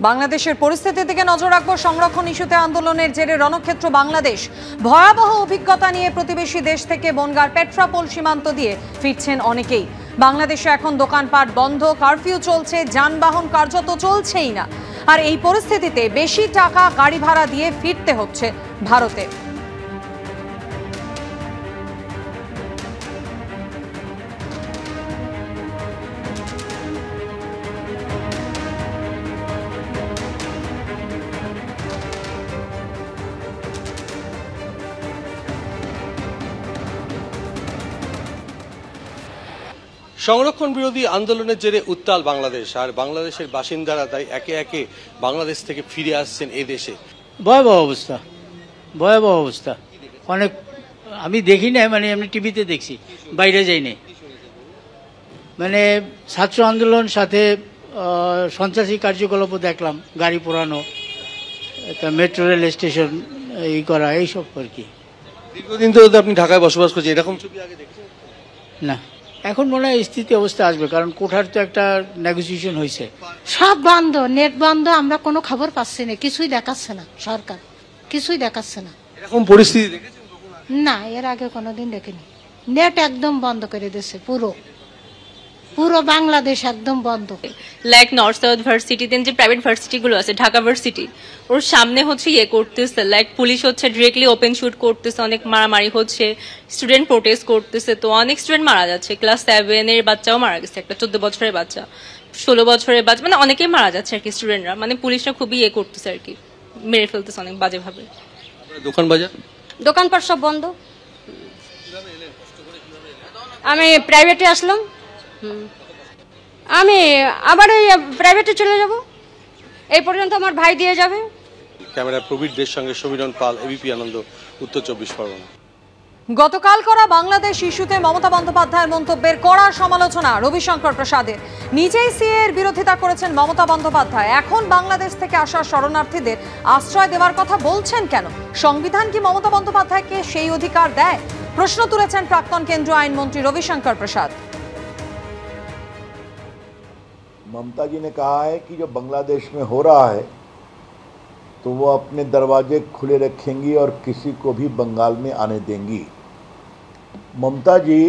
বাংলাদেশের পরিস্থিতির দিকে নজর রাখবো। সংরক্ষণ ইস্যুতে আন্দোলনের জেরে রণক্ষেত্র বাংলাদেশ। ভয়াবহ অভিজ্ঞতা নিয়ে প্রতিবেশী দেশ থেকে বনগাঁর পেট্রাপোল সীমান্ত দিয়ে ফিরছেন অনেকেই। বাংলাদেশে এখন দোকানপাট বন্ধ, কারফিউ চলছে, যানবাহন কার্যত চলছেই না। আর এই পরিস্থিতিতে বেশি টাকা গাড়ি ভাড়া দিয়ে ফিরতে হচ্ছে ভারতে। সংরক্ষণ বিরোধী আন্দোলনের জেরে উত্তাল বাংলাদেশ, আর বাংলাদেশের বাসিন্দারা তাই একে একে বাংলাদেশ থেকে ফিরে আসছেন এই দেশে। ভয়াবহ অবস্থা, ভয়াবহ অবস্থা। অনেক আমি দেখি না, মানে এমনি টিভিতে দেখছি, বাইরে যাইনি। মানে ছাত্র আন্দোলন সাথে সন্ত্রাসী কার্যকলাপও দেখলাম, গাড়ি পোড়ানো, মেট্রো রেল স্টেশন এই করা, এইসব আর কি। দীর্ঘদিন তো আপনি ঢাকায় বসবাস করছেন, এরকম ছবি আগে দেখছেন? না, এখন মনে হয় স্থিতি অবস্থা আসবে, কারণ কোঠার তো একটা নেগোসিয়েশন হয়েছে। সব বন্ধ, নেট বন্ধ, আমরা কোনো খবর পাচ্ছি না, কিছুই দেখাচ্ছে না সরকার, কিছুই দেখাচ্ছে না। এরকম পরিস্থিতি দেখেছেন না, এর আগে কোনোদিন দেখিনি। নেট একদম বন্ধ করে দিয়েছে, পুরো পুরো বাংলাদেশ একদম বন্ধ। লাইক নর্থ সাউথ ভার্সিটিতে যে প্রাইভেট ভার্সিটি গুলো আছে, ঢাকা ভার্সিটি, ওর সামনে হচ্ছে করতেছে, লাইক পুলিশ হচ্ছে ডিরেক্টলি ওপেন শুট করতেছে, অনেক মারামারি হচ্ছে, স্টুডেন্ট প্রোটেস্ট করতেছে, তো অনেক স্টুডেন্ট মারা যাচ্ছে। ক্লাস 7 এর বাচ্চাও মারা গেছে, একটা 14 বছরের বাচ্চা, 16 বছরের বাচ্চা, মানে অনেকেই মারা যাচ্ছে আর কি স্টুডেন্টরা। মানে পুলিশরা খুবই করতেছে আর কি, মেরে ফেলতেছে অনেক বাজে ভাবে। দোকান বাজার, দোকানপাট সব বন্ধ। আমি প্রাইভেটে আসলাম, আমি আবার এই প্রাইভেটে চলে যাব, এই পর্যন্ত আমার ভাই দিয়ে যাবে। ক্যামেরা প্রবীরদের সঙ্গে সমীরণ পাল, এবিপি আনন্দ, উত্তর 24 পরগনা। গতকাল করা বাংলাদেশ ইস্যুতে মমতা বন্দ্যোপাধ্যায়ের মন্তব্যের কড়া সমালোচনা রবিশঙ্কর প্রসাদের। নিজেই সিএ এর বিরোধিতা করেছেন মমতা বন্দ্যোপাধ্যায়। এখন বাংলাদেশ থেকে আসা শরণার্থীদের আশ্রয় দেওয়ার কথা বলছেন কেন? সংবিধান কি মমতা বন্দ্যোপাধ্যায়কে সেই অধিকার দেয়? প্রশ্ন তুলেছেন প্রাক্তন কেন্দ্রীয় আইনমন্ত্রী রবিশঙ্কর প্রসাদ। ममता जी ने कहा है कि जो बांग्लादेश में हो रहा है तो वो अपने दरवाजे खुले रखेंगी और किसी को भी बंगाल में आने देंगी। ममता जी,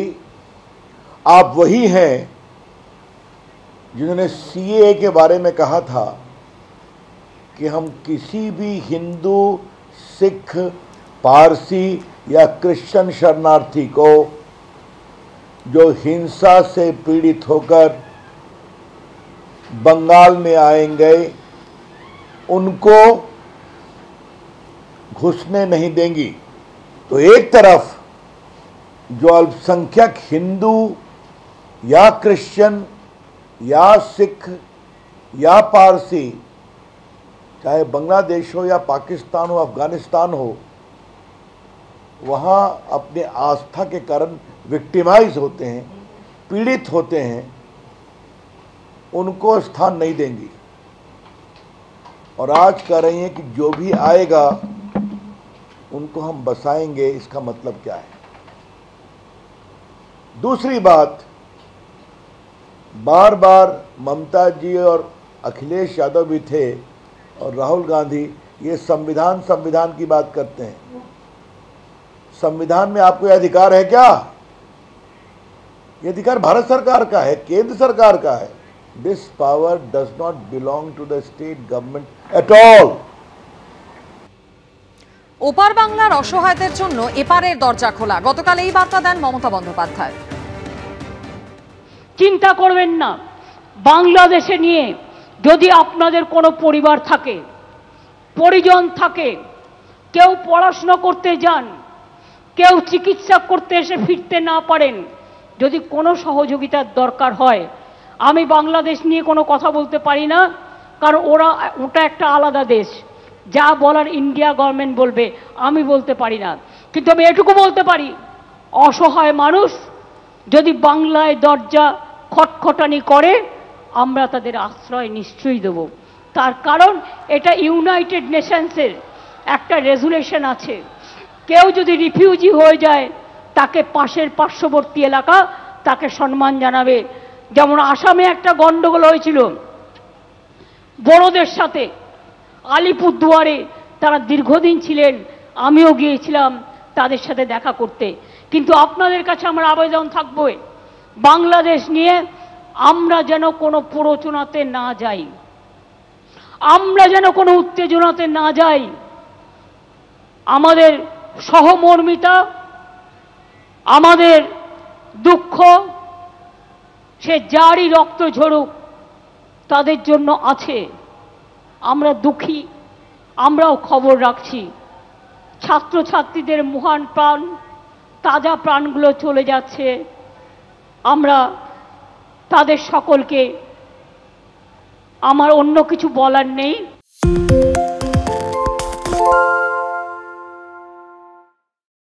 आप वही हैं जिन्होंने सीए के बारे में कहा था कि हम किसी भी हिंदू, सिख, पारसी या क्रिश्चियन शरणार्थी को जो हिंसा से पीड़ित होकर बंगाल में आएंगे उनको घुसने नहीं देंगी। तो एक तरफ जो अल्पसंख्यक हिंदू या क्रिश्चियन या सिख या पारसी, चाहे बांग्लादेश हो या पाकिस्तान हो, अफगानिस्तान हो, वहाँ अपने आस्था के कारण विक्टिमाइज होते हैं, पीड़ित होते हैं, उनको स्थान नहीं देंगी। और आज कह रही हैं कि जो भी आएगा उनको हम बसाएंगे। इसका मतलब क्या है? दूसरी बात, बार बार ममता जी और अखिलेश यादव भी थे और राहुल गांधी ये संविधान संविधान की बात करते हैं। संविधान में आपको यह अधिकार है क्या? ये अधिकार भारत सरकार का है, केंद्र सरकार का है। This power does not belong to the state government at all. ওপার বাংলার অসহায়দের জন্য এপারের দরজা খোলা, গতকাল এই বার্তা দেন মমতা বন্দ্যোপাধ্যায়। চিন্তা করবেন না, বাংলাদেশে নিয়ে যদি আপনাদের কোনো পরিবার থাকে, পরিজন থাকে, কেউ পড়াশোনা করতে যান, কেউ চিকিৎসা করতে এসে ফিরতে না পারেন, যদি কোনো সহযোগিতার দরকার হয়, আমি বাংলাদেশ নিয়ে কোনো কথা বলতে পারি না, কারণ ওটা একটা আলাদা দেশ। যা বলার ইন্ডিয়া গভর্নমেন্ট বলবে, আমি বলতে পারি না। কিন্তু আমি এটুকু বলতে পারি, অসহায় মানুষ যদি বাংলায় দরজা খটখটানি করে, আমরা তাদের আশ্রয় নিশ্চয়ই দেব। তার কারণ এটা ইউনাইটেড নেশনসের একটা রেজুলেশন আছে, কেউ যদি রিফিউজি হয়ে যায় তাকে পাশের পার্শ্ববর্তী এলাকা তাকে সম্মান জানাবে। যেমন আসামে একটা গন্ডগোল হয়েছিল, বড়দের সাথে আলিপুরদুয়ারে তারা দীর্ঘদিন ছিলেন, আমিও গিয়েছিলাম তাদের সাথে দেখা করতে। কিন্তু আপনাদের কাছে আমার আবেদন থাকবে, বাংলাদেশ নিয়ে আমরা যেন কোনো প্ররোচনাতে না যাই, আমরা যেন কোনো উত্তেজনাতে না যাই। আমাদের সহমর্মিতা, আমাদের দুঃখ, সে যারই রক্ত ঝরুক তাদের জন্য আছে। আমরা দুঃখী, আমরাও খবর রাখছি। ছাত্রছাত্রীদের মহান প্রাণ, তাজা প্রাণগুলো চলে যাচ্ছে। আমরা তাদের সকলকে, আমার অন্য কিছু বলার নেই।